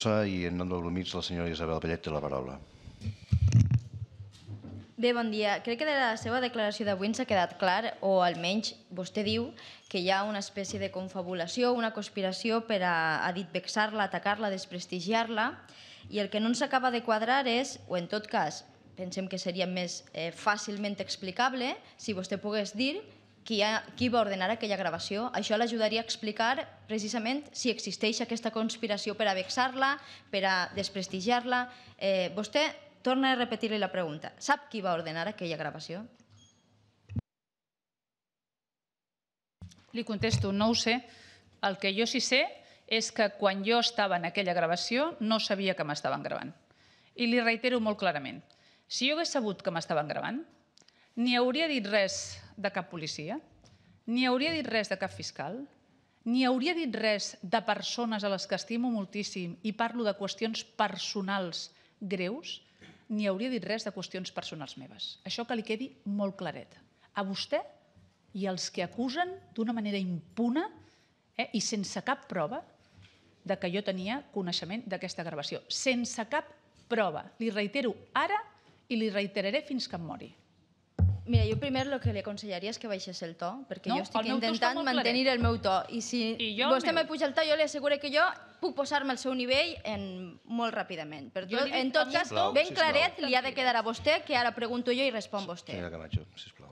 I en nom del Grup Mixt, la senyora Isabel Vallet té la paraula. Bé, bon dia. Crec que de la seva declaració d'avui ens ha quedat clar, o almenys vostè diu que hi ha una espècie de confabulació, una conspiració per a dit vexar-la, atacar-la, desprestigiar-la, i el que no ens acaba de quadrar és, o en tot cas, pensem que seria més fàcilment explicable, si vostè pogués dir qui va ordenar aquella gravació. Això l'ajudaria a explicar precisament si existeix aquesta conspiració per a vexar-la, per a desprestigiar-la. Vostè torna a repetir-li la pregunta. Sap qui va ordenar aquella gravació? Li contesto, no ho sé. El que jo sí sé és que quan jo estava en aquella gravació no sabia que m'estaven gravant. I li reitero molt clarament. Si jo hagués sabut que m'estaven gravant, ni hauria dit res de cap policia, ni hauria dit res de cap fiscal, ni hauria dit res de persones a les que estimo moltíssim i parlo de qüestions personals greus, ni hauria dit res de qüestions personals meves. Això que li quedi molt claret. A vostè i als que acusen d'una manera impuna i sense cap prova de que jo tenia coneixement d'aquesta gravació. Sense cap prova. Li reitero ara i li reiteraré fins que em mori. Mira, jo primer el que li aconsellaria és que baixés el to, perquè jo estic intentant mantenir el meu to. I si vostè me puja el to, jo li asseguro que jo puc posar-me al seu nivell molt ràpidament. En tot cas, ben claret li ha de quedar a vostè, que ara pregunto jo i respon vostè. Senyora Camacho, sisplau.